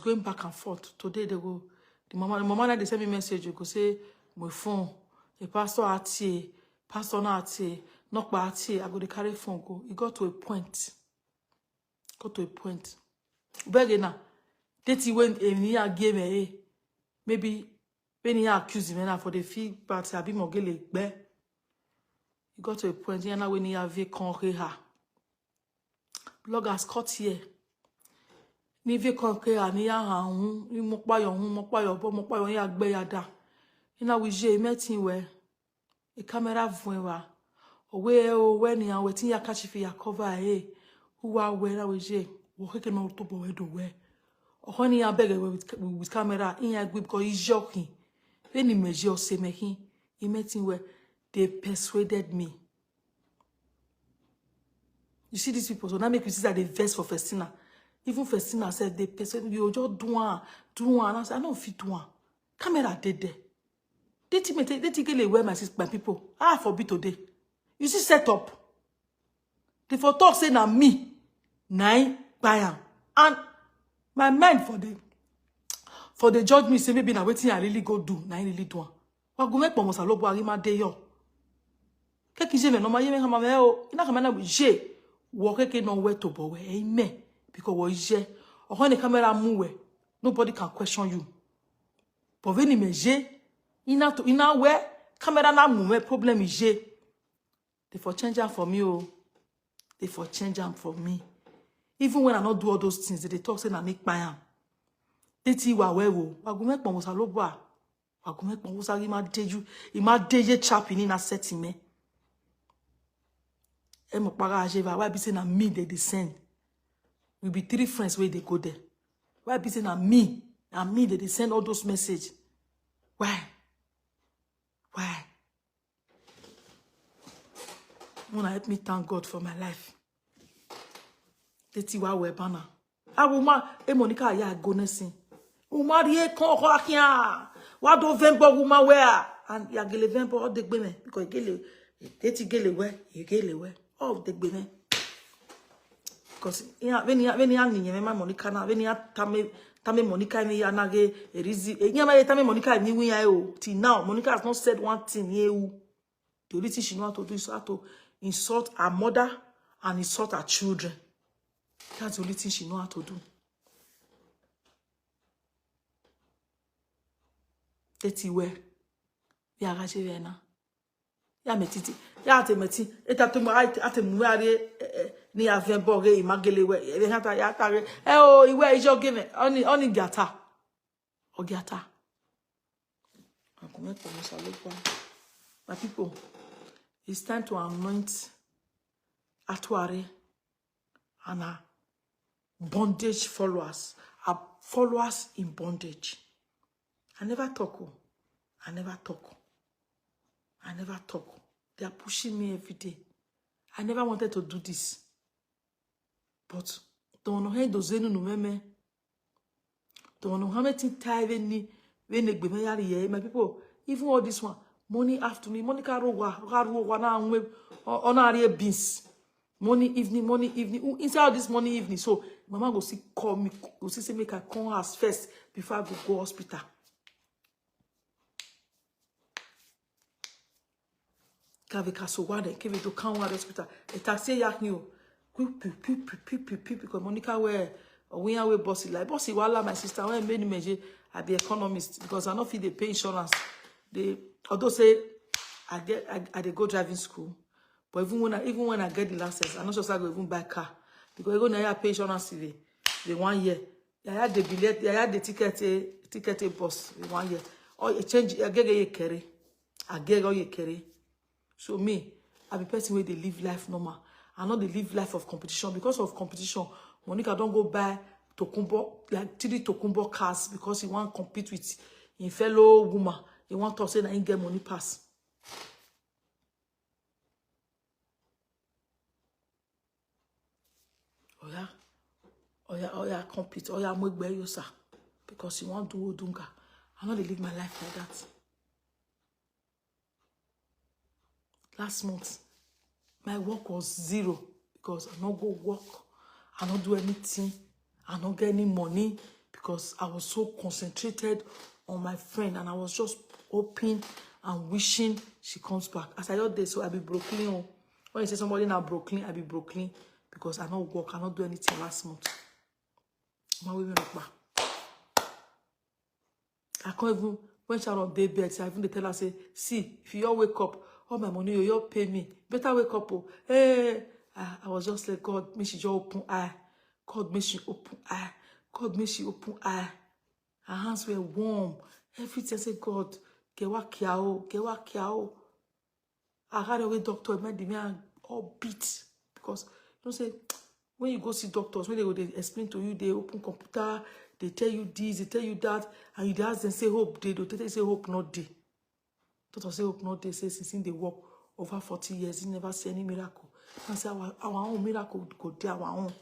going back and forth. Today they go, the mama they send me message, you go say, my phone, the pastor at pastor not at knock by at I go to carry phone go. It got to a point. Got to a point. But now, that when a game maybe when he accuse him now for the fee, but I be more gele be. It got to a point. Now when he have conquer her, bloggers cut here. Ni ve conquer her ni ya hun, ni mo pa yo ya gbe ya da. Ina we je meeting we. A camera voin wa. Owe ni an wetin ya catch fi ya cover who wa we na we je. Wo keke no to bo we do we. Honey, I beg with camera in your because he's joking. When he measure say me he met him where they persuaded me. You see these people, so now make you see that they vex for Festina. Even Festina said they persuaded you just do one. And I said, I don't fit one. Camera dead there. They take away my people. I forbid today. You see set up. They for talk say na me. Nine buy am. And my mind for the judge me say maybe na wetin I really go do, na I really do. Wa go make pomosa lobo arima de yo. Ke ki je me no ma ye me kama me o, ina kama na je. Wo keke no we to bo we, amen. Because wo je. O when the camera move, nobody can question you. But when me je, ina we camera na move, problem is je. They for change am for me o. They for change am for me. Even when I not do all those things, they talk say na make my am. They ti wa we wo. Wa go make pomosa lobo a. Wa go make pomosa ri ma deju. I ma deje chap in na set me. E mo para ajeva. Why be say na me they descend. We be 3 friends where they go there. Why be say na me they send all those message. Why? Wanna help me thank God for my life. Teti wa we bana. Awuma e Monica ya go nesin. Uma rie kon ko akia. Wa do vembo uma we and ya gele vembo o degbe me because gele teti gele we all degbe me. Because when ya ni me Monica na when ya tame Monica ni ya na ge erizi e nyama ye tame Monica ni wi ya o till now Monica has not said one thing here. The only thing she know how to do is how to insult her mother and insult her children. That's the only thing she know how to do. Teti we. Ya gaje we na. Ya metiti. Ya te meti. Eta to ate mu are ni aven boge imagele we. E hata ya tare. Iwe ijo gene. Oni gata. Ogiata. Akome ko musa lopo. My people, it's time to anoint Atuare and our bondage followers, our followers in bondage. I never talk. They are pushing me every day. I never wanted to do this. But don't know how those no meme. Don't know how many times my people, even all this one, money after me, Monica Rowa na on beans. Money evening. Inside of this money evening, so mama go see call me, go see say make I come house first before I go hospital. Kavika so wade, keve to come hospital. A taxi yak new. Because Monica we are bossy like bossy wala my sister when made me I be economist because I not feel they pay insurance. They although say I go driving school. But even when I get the license, I'm not sure I go even buy car. Because I go now pay insurance the 1 year. I had the billet, I had the ticket bus the 1 year. Or you change I get a carry. I get all you carry. So me, I be person where they live life normal. I not they live life of competition. Because of competition, Monica don't go buy Tokumbo, like 3 Tokumbo cars because he want to compete with his fellow woman. He want to say that he get money pass. Oh yeah, compete. Oh yeah, yosa because you want to do Odunga. I know they live my life like that. Last month, my work was 0 because I don't go work. I don't do anything. I don't get any money because I was so concentrated on my friend, and I was just hoping and wishing she comes back. As I heard this, so I be broken. Oh. When you say somebody now broken, I be broken because I not work, I not do anything last month. My women back. I can't even, when Sharon day bed, I even tell her, say, see, if you all wake up, all my money, you all pay me. Better wake up. Oh. Hey, I was just like, God, make she just open eye. God, make she open eye. God, make she open eye. Her hands were warm. Everything, I said, God, get what kiao, get what kiao. I had away doctor, it made me all beat. Because, you know, say, when you go see doctors, when they explain to you, they open computer, they tell you this, they tell you that, and you ask them, say hope they do. They say hope not they. Doctor say hope not they. Say since they work over 40 years, they never see any miracle. And say our own miracle go there, our own.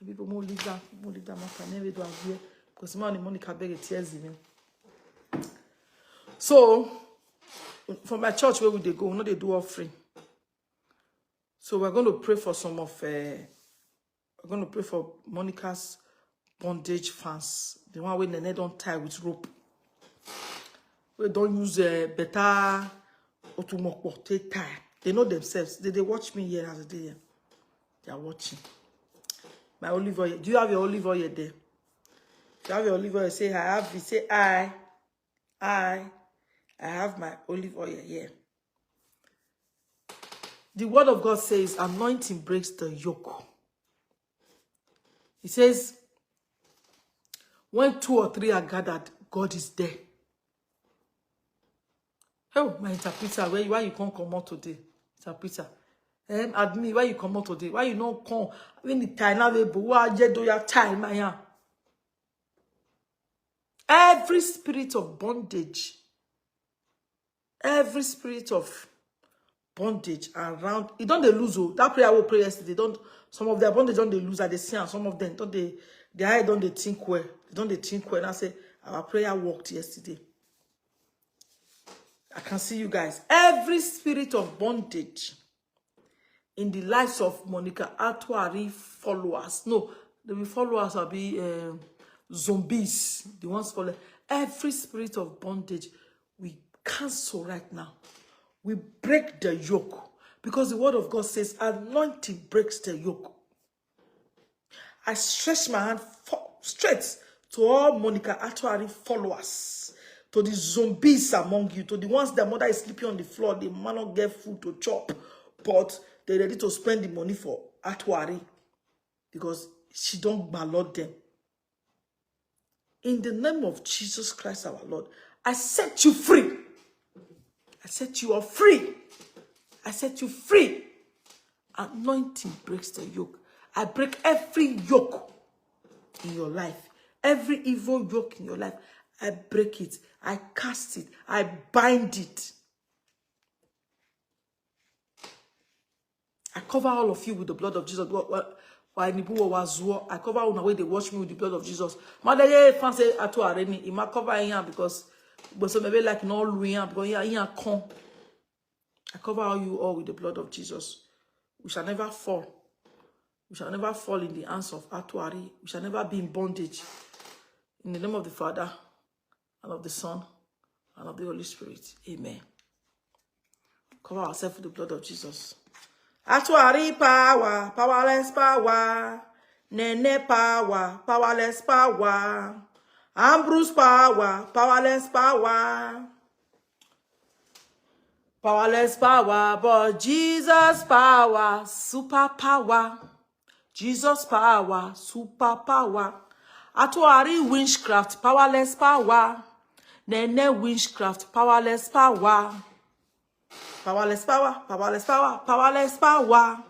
People more leave that matter. Never do here because man, the money can beg tears in. So, for my church, where would they go? No, they do offering. So we're going to pray for some of. We're going to pray for Monica's bondage fans. The one where Nene don't tie with rope. We don't use better otumokpo take tie. They know themselves. They watch me here as a day. They are watching. My olive oil. Do you have your olive oil there? If you have your olive oil, say I have. You say I have my olive oil here. The word of God says, anointing breaks the yoke. It says, when 2 or 3 are gathered, God is there. Oh, my interpreter, why you can't come out today? Interpreter. Admin, why you come out today? Why you not come? When the time now, why you do your time, man? Every spirit of bondage, every spirit of bondage around, you don't they lose. Oh, that prayer I will pray yesterday. Don't some of their bondage don't they lose at the scene, and some of them don't they their eye don't they think well. They don't they think well. And I say our prayer worked yesterday. I can see you guys. Every spirit of bondage in the lives of Monica Atuari followers. No, the followers will be zombies. The ones following. Every spirit of bondage, we cancel right now. We break the yoke. Because the word of God says, anointing breaks the yoke. I stretch my hand straight to all Monica Atuari followers. To the zombies among you. To the ones their mother is sleeping on the floor. They might not get food to chop. But they're ready to spend the money for Atuari. Because she don't ballot them. In the name of Jesus Christ our Lord, I set you free. I set you all free. I set you free. Anointing breaks the yoke. I break every yoke in your life. Every evil yoke in your life. I break it. I cast it. I bind it. I cover all of you with the blood of Jesus. I cover all the way they watch me with the blood of Jesus. Mother, fancy at all already. It might cover here because so maybe like no Louis because here come. I cover you all with the blood of Jesus. We shall never fall. We shall never fall in the hands of Atuari. We shall never be in bondage. In the name of the Father, and of the Son, and of the Holy Spirit. Amen. Cover ourselves with the blood of Jesus. Atuari power, powerless power. Nene power, powerless power. Ambrose power, powerless power. Powerless power, but Jesus power, super power. Jesus power, super power. Atuari witchcraft, powerless power. Nene witchcraft, powerless power. Powerless power, powerless power, powerless power.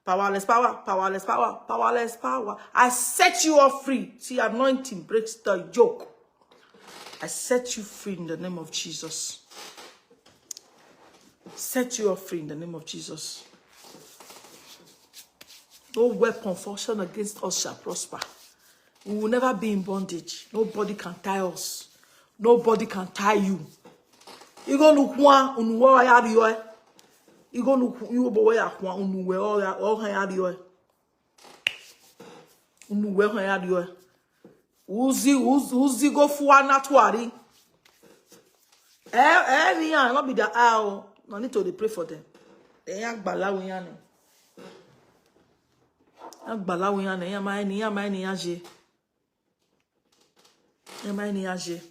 Powerless power, powerless power, powerless power. I set you all free. See, anointing breaks the yoke. I set you free in the name of Jesus. Set you all free in the name of Jesus. No weapon fashioned against us shall prosper. We will never be in bondage. Nobody can tie us. Nobody can tie you. You go look one unwa ya riyo. You go look you boy ya one unwe all ya riyo. Unwe ya riyo. Uzi go fuana tuari. Not be the owl. No need to pray for them. They ain't balawiyane. Balawiyane. Yamaini aje.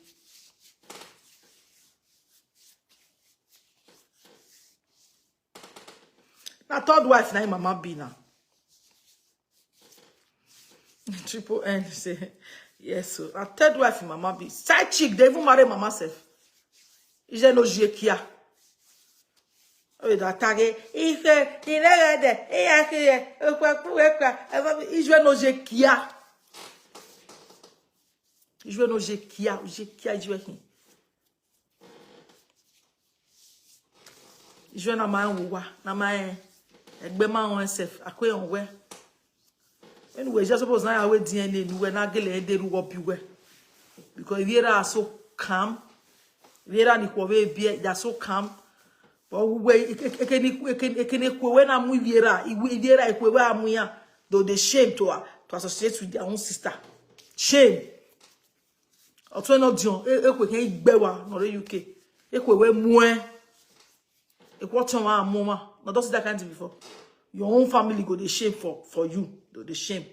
Now third wife na mama be now. Triple N say yes. So a third wife mama be side chick. They even marry mama self. Ije no jekia. Oh, that tagé. Il est là. Il joue no jekia. Il joue no jekia. Jekia joue qui? Il joue na ma ouwa. Na ma egbe ma on self. Akwe on we. Anyway, just suppose now I will DNA. We na gele ede ru up you we. Because if you are so calm. Vera ni kwa we bia ya so calm but we ekene kwe na mu viera iviera ekwe amu ya though they shame to associate with their own sister shame oto no dion ekwe kan igbewa no the UK ekwe we mu ekwo ton wa amu ma no don't see that kind of before your own family go the shame for you though the shame.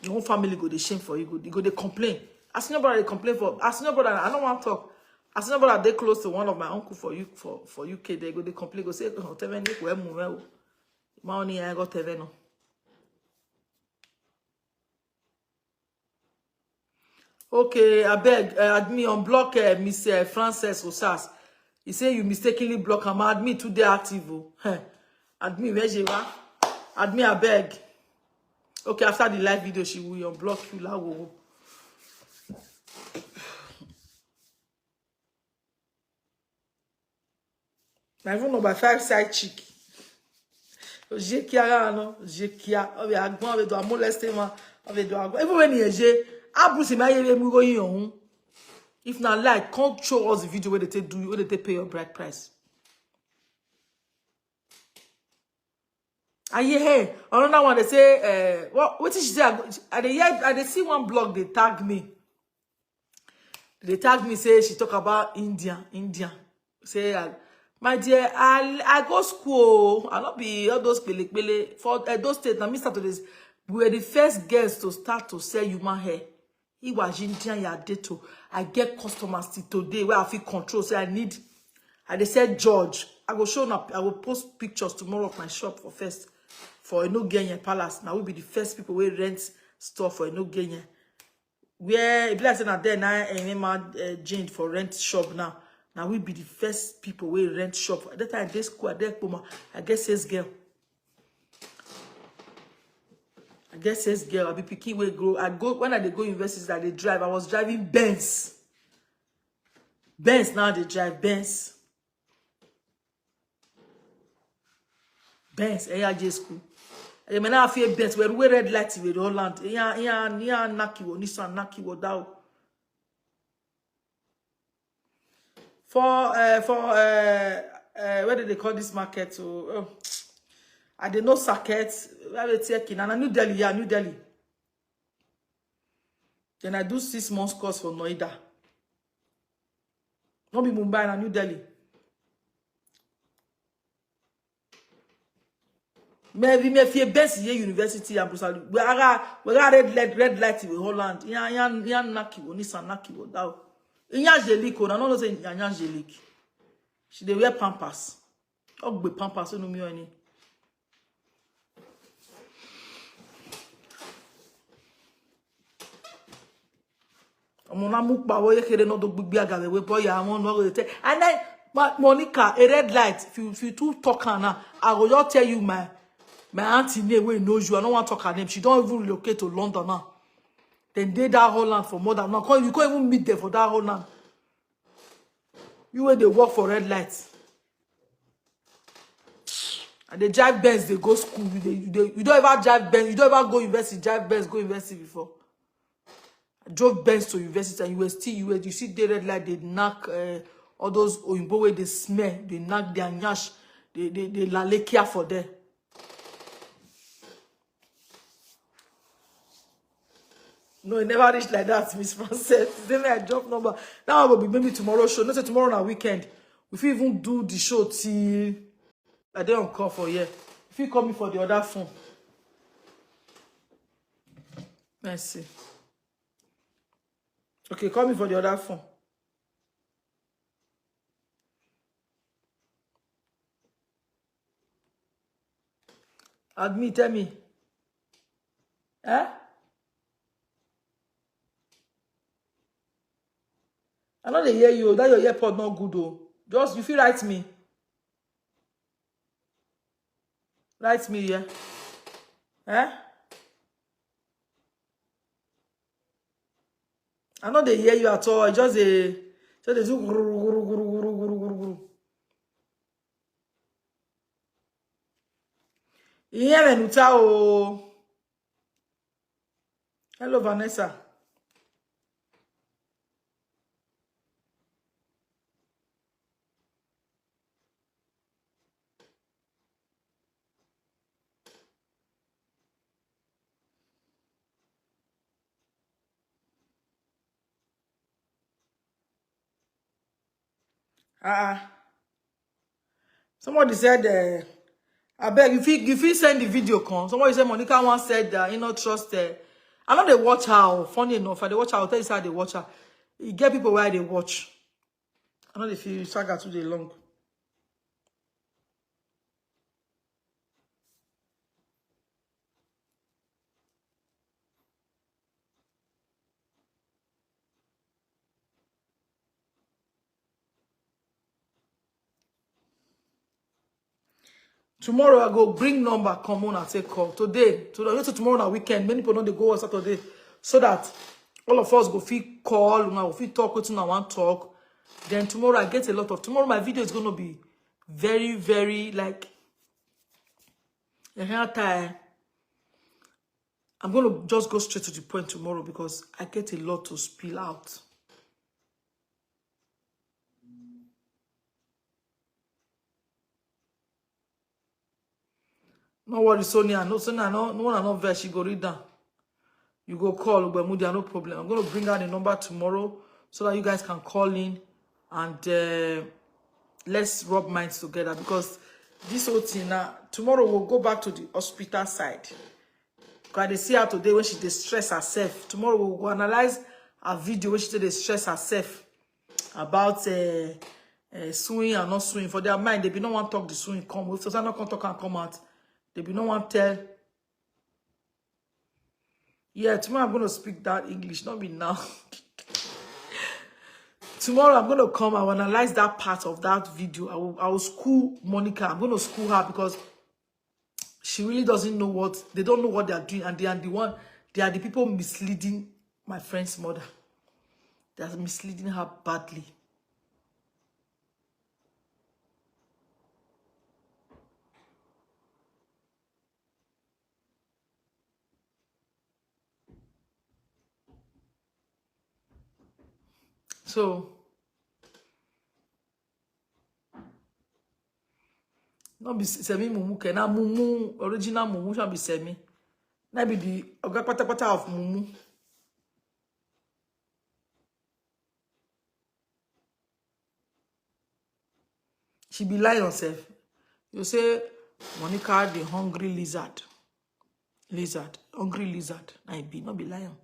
Your whole family go the shame for you. Go they complain. As your brother they complain for. As your brother, I don't want to talk. As your brother they close to one of my uncle for UK. They go they complain. Go say oh teven ni ko emu me. Ma oni I got teven no. Okay, I beg admin unblock Miss Frances Osas. He say you mistakenly block him. Admin today active. Admin where je wa? Admin I beg. Okay, after the live video, she will unblock you. La wo. I even know by 5 side chick. Jekia no, Jekia. Obi agbon obi do moleste man. Obi do agbon. Even when he je, abusi ma yele mu go yin. If not like, can't show us the video where they do, where they pay your bride price. And yeah, another one they say, what did she say? I see one blog they tag me. They tag me say she talk about India. Say, my dear, I go school. I not be all those pele for those states. Now, Mr. This, we were the first girls to start to sell human hair. He was Indian ya data. I get customers till today where I feel control. Say I need. And they said George. I will show up. I will post pictures tomorrow of my shop for first. For a no Genya Palace. Now we be the first people who rent store for a no Genya. Where if like say na there now remember Jane for rent shop now. Now we be the first people who rent shop. At that time this school at that moment, I guess this girl. I be picking way grow. I go when I they go universities that they drive. I was driving Benz. Now they drive Benz. AIJ school. I mean, I feel Benz. We red light with Holland. Yeah, Naki wo Nissan Naki wo down. For where did they call this market? Oh, I did no circuit. Where they taking? And New Delhi, yeah, New Delhi. Then I do 6 months course for Noida. Not be Mumbai and New Delhi. Me fie best here university and Brussels. We are red light with Holland. Ya naki wo Nissan naki wo daw. Inya jelik o na no say inya jelik. She dey wear pampers. Ogbe pampers no mi oni. Omo na mu pa wo ye kere no do gbigbi agawe we boy ya won no go tell. And then Monica, a red light. If you too talk now, I will just tell you my auntie name wey knows you. I don't want to talk her name. She don't even relocate to London now. Then they that Holland for more than now. You can't even meet them for that Holland. You where they work for red lights. And they drive Benz, they go school. You don't ever drive Benz. You don't ever go university, drive Benz, go university before. I drove Benz to university and you see the red light, they knock all those Oyinbo way they smell, they knock their nyash, they lalekia for them. No, it never reached like that, Miss Frances. Then I drop number. Now I will be maybe tomorrow show. Not say tomorrow on a weekend. If you even do the show till I don't call for here. If you call me for the other phone. Let's see. Okay, call me for the other phone. Admit, tell me. Eh? I know they hear you. That your earpod not good though. Just you feel write me. Write me, yeah. Eh? I know they hear you at all. It's just a so they do guru, guru, guru, guru, guru, guru, guru. Iye menuta o. Hello, Vanessa. Somebody said, I beg if you send the video con. Somebody said Monica once said you know trust I know they watch her. Funny enough, they watch her. I'll tell you how they watch her. You get people where they watch. I know they feel saga too long. Tomorrow I go bring number come on and take call. Today, tomorrow na weekend. Many people know they go on Saturday. So that all of us go feel call, go feel talk with I want talk. Then tomorrow I get a lot of tomorrow my video is gonna be very, very like I'm gonna just go straight to the point tomorrow because I get a lot to spill out. No worry, Sonia. No, Sonia, no one not verse. She go read down. You go call Ubemudia, no problem. I'm going to bring out the number tomorrow so that you guys can call in and let's rub minds together because this whole thing now, tomorrow we'll go back to the hospital side. Because they see her today when she distress herself. Tomorrow we'll go analyze a video when she distress herself about suing and not suing. For their mind, they be no one talk the suing come. If Susanna not talk and come out, they be no one tell. Yeah, tomorrow I'm going to speak that English, not me now. Tomorrow I'm going to come and analyze that part of that video. I will school Monica. I'm going to school her because she really doesn't know what, they don't know what they are doing. And they are the people misleading my friend's mother. They are misleading her badly. So, not be semi mumu ke na mumu original mumu shall be semi. Na be the oga pata of mumu. She be lying herself. You say Monica the hungry lizard. Hungry lizard. I be not be lion.